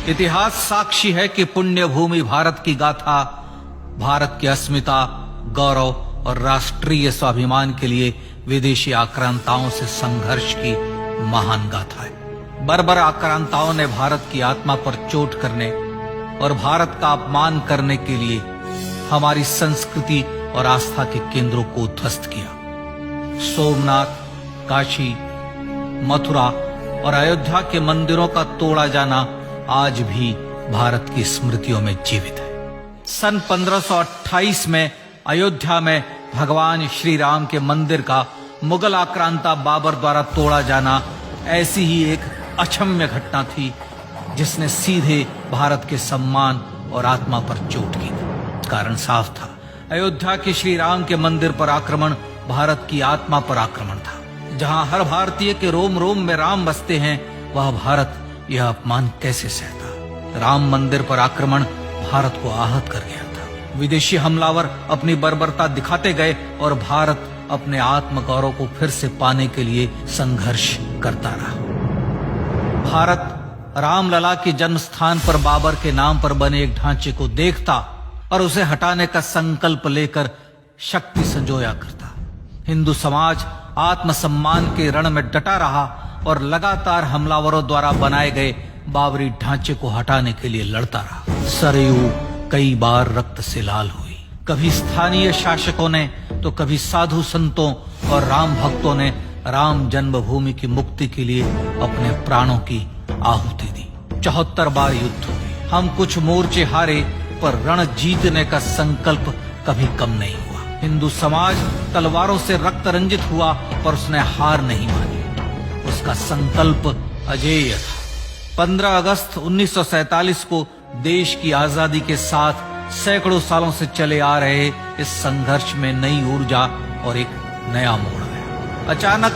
इतिहास साक्षी है कि पुण्य भूमि भारत की गाथा भारत की अस्मिता, गौरव और राष्ट्रीय स्वाभिमान के लिए विदेशी आक्रांताओं से संघर्ष की महान गाथा है। बर्बर आक्रांताओं ने भारत की आत्मा पर चोट करने और भारत का अपमान करने के लिए हमारी संस्कृति और आस्था के केंद्रों को उद्ध्वस्त किया। सोमनाथ, काशी, मथुरा और अयोध्या के मंदिरों का तोड़ा जाना आज भी भारत की स्मृतियों में जीवित है। सन 1528 में अयोध्या में भगवान श्री राम के मंदिर का मुगल आक्रांता बाबर द्वारा तोड़ा जाना ऐसी ही एक अक्षम्य घटना थी जिसने सीधे भारत के सम्मान और आत्मा पर चोट की। कारण साफ था, अयोध्या के श्री राम के मंदिर पर आक्रमण भारत की आत्मा पर आक्रमण था। जहां हर भारतीय के रोम रोम में राम बसते हैं, वह भारत यह अपमान कैसे सहता। राम मंदिर पर आक्रमण भारत को आहत कर गया था। विदेशी हमलावर अपनी बर्बरता दिखाते गए और भारत अपने आत्मगौरव को फिर से पाने के लिए संघर्ष करता रहा। भारत रामलला के जन्म स्थान पर बाबर के नाम पर बने एक ढांचे को देखता और उसे हटाने का संकल्प लेकर शक्ति संजोया करता। हिंदू समाज आत्मसम्मान के रण में डटा रहा और लगातार हमलावरों द्वारा बनाए गए बाबरी ढांचे को हटाने के लिए लड़ता रहा। सरयू कई बार रक्त से लाल हुई। कभी स्थानीय शासकों ने तो कभी साधु संतों और राम भक्तों ने राम जन्मभूमि की मुक्ति के लिए अपने प्राणों की आहुति दी। 74 बार युद्ध हुए। हम कुछ मोर्चे हारे, पर रण जीतने का संकल्प कभी कम नहीं हुआ। हिंदू समाज तलवारों से रक्त रंजित हुआ, पर उसने हार नहीं मानी। उसका संकल्प अजेय था। 15 अगस्त 1947 को देश की आजादी के साथ सैकड़ों सालों से चले आ रहे इस संघर्ष में नई ऊर्जा और एक नया मोड़ आया। अचानक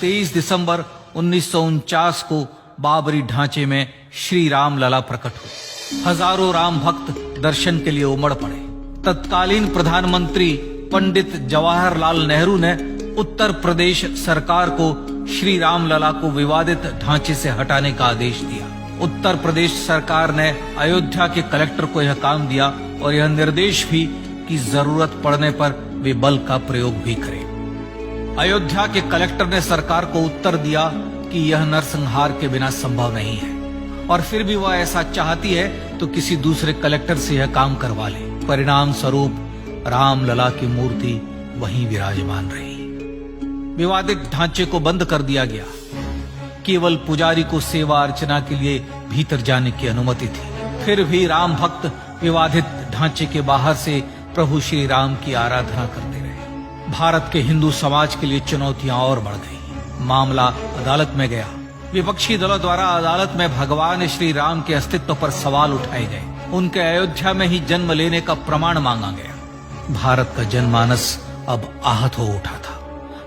23 दिसंबर 1949 को बाबरी ढांचे में श्री राम लला प्रकट हुए। हजारों राम भक्त दर्शन के लिए उमड़ पड़े। तत्कालीन प्रधानमंत्री पंडित जवाहरलाल नेहरू ने उत्तर प्रदेश सरकार को श्री राम लला को विवादित ढांचे से हटाने का आदेश दिया। उत्तर प्रदेश सरकार ने अयोध्या के कलेक्टर को यह काम दिया और यह निर्देश भी कि जरूरत पड़ने पर वे बल का प्रयोग भी करें। अयोध्या के कलेक्टर ने सरकार को उत्तर दिया कि यह नरसंहार के बिना संभव नहीं है और फिर भी वह ऐसा चाहती है तो किसी दूसरे कलेक्टर से यह काम करवा ले। परिणाम स्वरूप रामलला की मूर्ति वहीं विराजमान रही। विवादित ढांचे को बंद कर दिया गया। केवल पुजारी को सेवा अर्चना के लिए भीतर जाने की अनुमति थी। फिर भी राम भक्त विवादित ढांचे के बाहर से प्रभु श्री राम की आराधना करते रहे। भारत के हिंदू समाज के लिए चुनौतियां और बढ़ गई। मामला अदालत में गया। विपक्षी दलों द्वारा अदालत में भगवान श्री राम के अस्तित्व पर सवाल उठाए गए। उनके अयोध्या में ही जन्म लेने का प्रमाण मांगा गया। भारत का जनमानस अब आहत हो उठा था।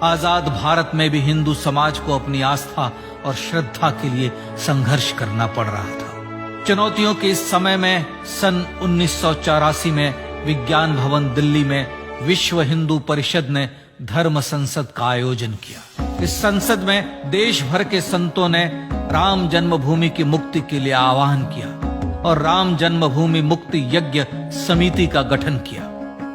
आजाद भारत में भी हिंदू समाज को अपनी आस्था और श्रद्धा के लिए संघर्ष करना पड़ रहा था। चुनौतियों के इस समय में सन 1984 में विज्ञान भवन दिल्ली में विश्व हिंदू परिषद ने धर्म संसद का आयोजन किया। इस संसद में देश भर के संतों ने राम जन्मभूमि की मुक्ति के लिए आह्वान किया और राम जन्मभूमि मुक्ति यज्ञ समिति का गठन किया।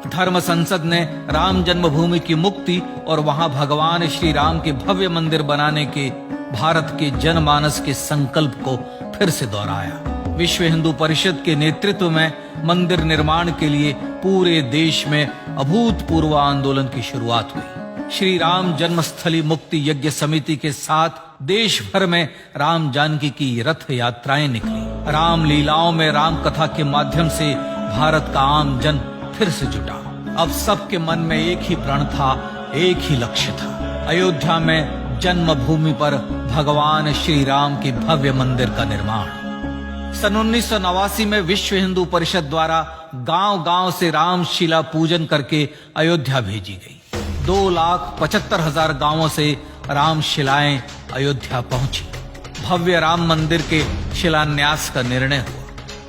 धर्म संसद ने राम जन्मभूमि की मुक्ति और वहां भगवान श्री राम के भव्य मंदिर बनाने के भारत के जनमानस के संकल्प को फिर से दोहराया। विश्व हिंदू परिषद के नेतृत्व में मंदिर निर्माण के लिए पूरे देश में अभूतपूर्व आंदोलन की शुरुआत हुई। श्री राम जन्मस्थली मुक्ति यज्ञ समिति के साथ देश भर में राम जानकी की रथ यात्राएं निकली। राम लीलाओं में राम कथा के माध्यम से भारत का आम जन फिर से जुटा। अब सबके मन में एक ही प्रण था, एक ही लक्ष्य था। अयोध्या में जन्मभूमि पर भगवान श्री राम के भव्य मंदिर का निर्माण। सन 1989 में विश्व हिंदू परिषद द्वारा गांव-गांव से रामशिला पूजन करके अयोध्या भेजी गई। 2,75,000 गांवों से रामशिलाएं अयोध्या पहुंची। भव्य राम मंदिर के शिलान्यास का निर्णय हुआ।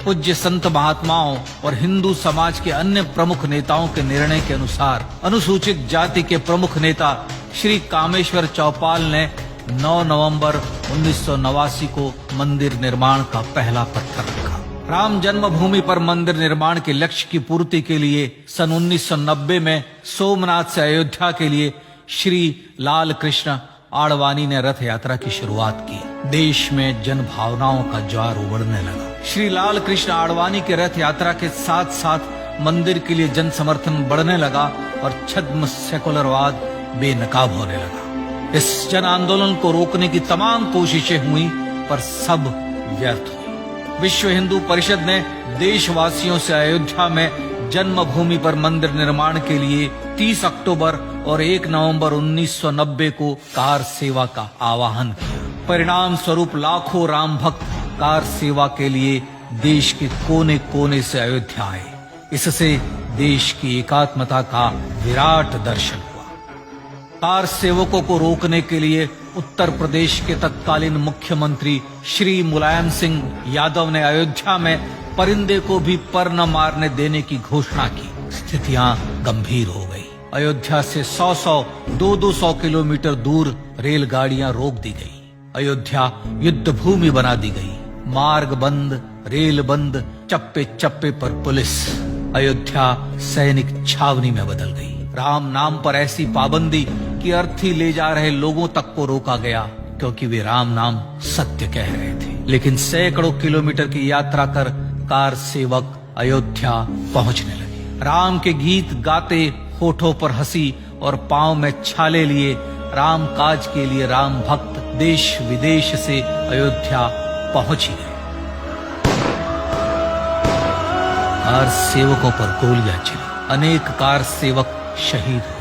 पूज्य संत महात्माओं और हिंदू समाज के अन्य प्रमुख नेताओं के निर्णय के अनुसार अनुसूचित जाति के प्रमुख नेता श्री कामेश्वर चौपाल ने 9 नवंबर 1989 को मंदिर निर्माण का पहला पत्थर रखा। राम जन्मभूमि पर मंदिर निर्माण के लक्ष्य की पूर्ति के लिए सन 1990 में सोमनाथ से अयोध्या के लिए श्री लाल कृष्ण आडवाणी ने रथ यात्रा की शुरुआत की। देश में जन भावनाओं का ज्वार उमड़ने लगा। श्री लाल कृष्ण आडवाणी के रथ यात्रा के साथ साथ मंदिर के लिए जन समर्थन बढ़ने लगा और छद्म सेकुलरवाद बेनकाब होने लगा। इस जन आंदोलन को रोकने की तमाम कोशिशें हुई पर सब व्यर्थ हुई। विश्व हिंदू परिषद ने देशवासियों से अयोध्या में जन्मभूमि पर मंदिर निर्माण के लिए 30 अक्टूबर और 1 नवंबर 1990 को कार सेवा का आह्वान किया। परिणाम स्वरूप लाखों राम भक्त कार सेवा के लिए देश के कोने कोने से अयोध्या आए। इससे देश की एकात्मता का विराट दर्शन हुआ। कार सेवकों को रोकने के लिए उत्तर प्रदेश के तत्कालीन मुख्यमंत्री श्री मुलायम सिंह यादव ने अयोध्या में परिंदे को भी पर न मारने देने की घोषणा की। स्थितियां गंभीर हो गई। अयोध्या से 100-100, 200 किलोमीटर दूर रेलगाड़ियां रोक दी गई। अयोध्या युद्ध भूमि बना दी गई। मार्ग बंद, रेल बंद, चप्पे चप्पे पर पुलिस। अयोध्या सैनिक छावनी में बदल गई। राम नाम पर ऐसी पाबंदी कि अर्थी ले जा रहे लोगों तक को रोका गया क्योंकि वे राम नाम सत्य कह रहे थे। लेकिन सैकड़ों किलोमीटर की यात्रा कर कार सेवक अयोध्या पहुंचने लगे। राम के गीत गाते, होठों पर हंसी और पांव में छाले लिए राम काज के लिए राम भक्त देश विदेश से अयोध्या पहुंच ही गए। कार सेवकों पर गोलियां चली। अनेक कार सेवक शहीद हुए।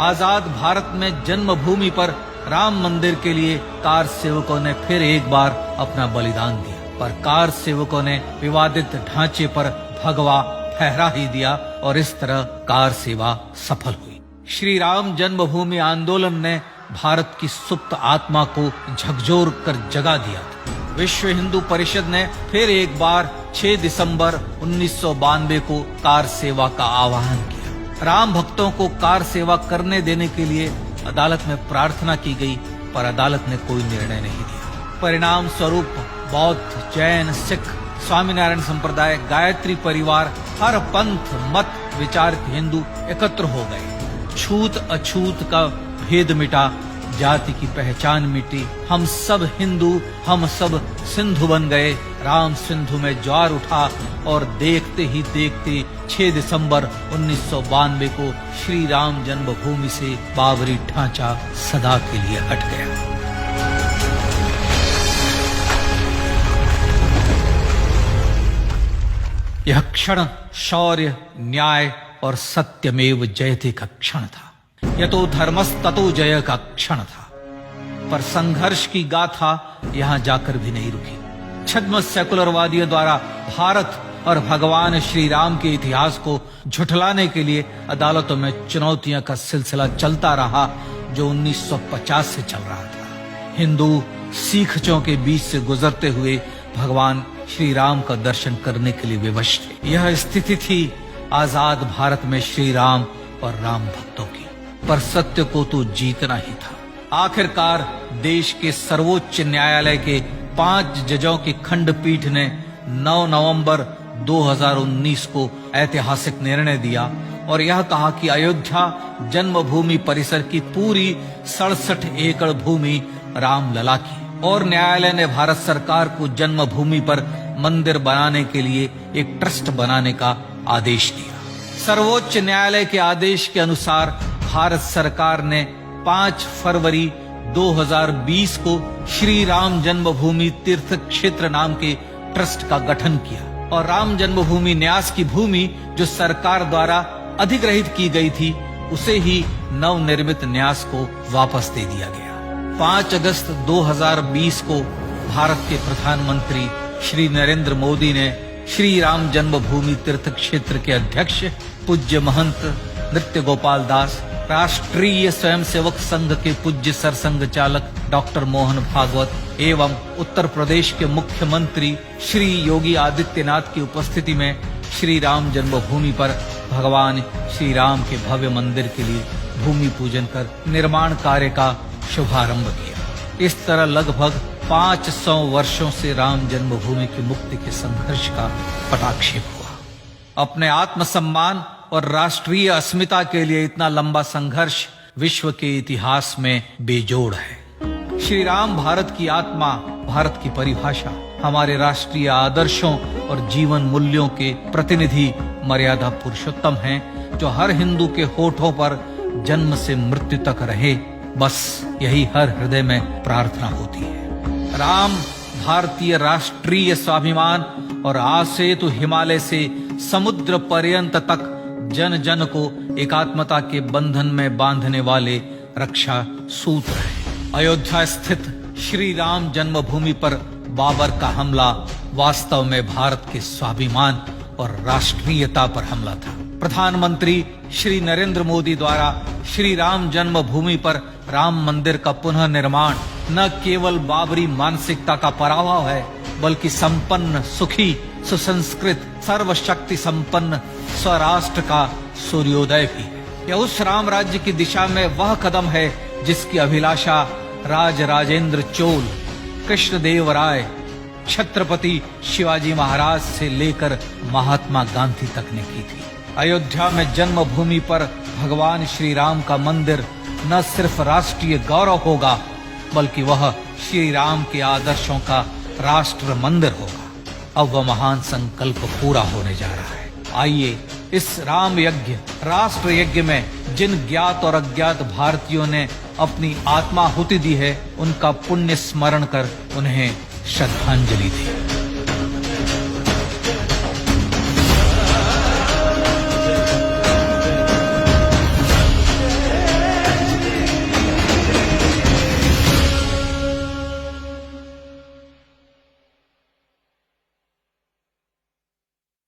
आजाद भारत में जन्मभूमि पर राम मंदिर के लिए कार सेवकों ने फिर एक बार अपना बलिदान दिया, पर कार सेवकों ने विवादित ढांचे पर भगवा फहरा ही दिया और इस तरह कार सेवा सफल हुई। श्री राम जन्मभूमि आंदोलन ने भारत की सुप्त आत्मा को झकझोर कर जगा दिया था। विश्व हिंदू परिषद ने फिर एक बार 6 दिसंबर 1992 को कार सेवा का आह्वान किया। राम भक्तों को कार सेवा करने देने के लिए अदालत में प्रार्थना की गई, पर अदालत ने कोई निर्णय नहीं दिया। परिणाम स्वरूप बौद्ध, जैन, सिख, स्वामीनारायण संप्रदाय, गायत्री परिवार, हर पंथ, मत, विचार के हिंदू एकत्र हो गए। छूत अछूत का भेद मिटा, जाति की पहचान मिटी। हम सब हिंदू, हम सब सिंधु बन गए। राम सिंधु में ज्वार उठा और देखते ही देखते 6 दिसंबर 1992 को श्री राम जन्मभूमि से बाबरी ढांचा सदा के लिए हट गया। यह क्षण शौर्य, न्याय और सत्यमेव जयते का क्षण था। यह तो धर्मस्ततो जय का क्षण था। पर संघर्ष की गाथा यहां जाकर भी नहीं रुकी। छद्म सेकुलरवादियों द्वारा भारत और भगवान श्री राम के इतिहास को झुठलाने के लिए अदालतों में चुनौतियों का सिलसिला चलता रहा, जो 1950 से चल रहा था। हिंदू सिखों के बीच से गुजरते हुए भगवान श्री राम का दर्शन करने के लिए विवश थे। यह स्थिति थी आजाद भारत में श्री राम और राम भक्तों की। पर सत्य को तो जीतना ही था। आखिरकार देश के सर्वोच्च न्यायालय के 5 जजों की खंडपीठ ने 9 नवंबर 2019 को ऐतिहासिक निर्णय दिया और यह कहा कि अयोध्या जन्मभूमि परिसर की पूरी 67 एकड़ भूमि रामलला की। और न्यायालय ने भारत सरकार को जन्मभूमि पर मंदिर बनाने के लिए एक ट्रस्ट बनाने का आदेश दिया। सर्वोच्च न्यायालय के आदेश के अनुसार भारत सरकार ने 5 फरवरी 2020 को श्री राम जन्मभूमि तीर्थ क्षेत्र नाम के ट्रस्ट का गठन किया और राम जन्मभूमि न्यास की भूमि जो सरकार द्वारा अधिग्रहित की गई थी, उसे ही नवनिर्मित न्यास को वापस दे दिया गया। 5 अगस्त 2020 को भारत के प्रधानमंत्री श्री नरेंद्र मोदी ने श्री राम जन्मभूमि तीर्थ क्षेत्र के अध्यक्ष पूज्य महंत नृत्य गोपाल दास, राष्ट्रीय स्वयंसेवक संघ के पूज्य सरसंघ चालक डॉक्टर मोहन भागवत एवं उत्तर प्रदेश के मुख्यमंत्री श्री योगी आदित्यनाथ की उपस्थिति में श्री राम जन्मभूमि पर भगवान श्री राम के भव्य मंदिर के लिए भूमि पूजन कर निर्माण कार्य का शुभारंभ किया। इस तरह लगभग 500 वर्षों से राम जन्मभूमि की मुक्ति के संघर्ष का पटाक्षेप हुआ। अपने आत्मसम्मान और राष्ट्रीय अस्मिता के लिए इतना लंबा संघर्ष विश्व के इतिहास में बेजोड़ है। श्री राम भारत की आत्मा, भारत की परिभाषा, हमारे राष्ट्रीय आदर्शों और जीवन मूल्यों के प्रतिनिधि मर्यादा पुरुषोत्तम हैं, जो हर हिंदू के होठों पर जन्म से मृत्यु तक रहे, बस यही हर हृदय में प्रार्थना होती है। राम भारतीय राष्ट्रीय स्वाभिमान और आसेतु हिमालय से समुद्र पर्यंत तक जन जन को एकात्मता के बंधन में बांधने वाले रक्षा सूत्र है। अयोध्या स्थित श्री राम जन्मभूमि पर बाबर का हमला वास्तव में भारत के स्वाभिमान और राष्ट्रीयता पर हमला था। प्रधानमंत्री श्री नरेंद्र मोदी द्वारा श्री राम जन्मभूमि पर राम मंदिर का पुनः निर्माण न केवल बाबरी मानसिकता का पराभव है, बल्कि संपन्न, सुखी, सुसंस्कृत, सर्वशक्ति संपन्न स्वराष्ट्र का सूर्योदय भी है। यह उस राम राज्य की दिशा में वह कदम है जिसकी अभिलाषा राज राजेंद्र चोल, कृष्णदेव राय, छत्रपति शिवाजी महाराज से लेकर महात्मा गांधी तक ने की थी। अयोध्या में जन्मभूमि पर भगवान श्री राम का मंदिर न सिर्फ राष्ट्रीय गौरव होगा, बल्कि वह श्री राम के आदर्शों का राष्ट्र मंदिर होगा। अब वह महान संकल्प पूरा होने जा रहा है। आइए इस राम यज्ञ, राष्ट्र यज्ञ में जिन ज्ञात और अज्ञात भारतीयों ने अपनी आत्माहुति दी है, उनका पुण्य स्मरण कर उन्हें श्रद्धांजलि दी।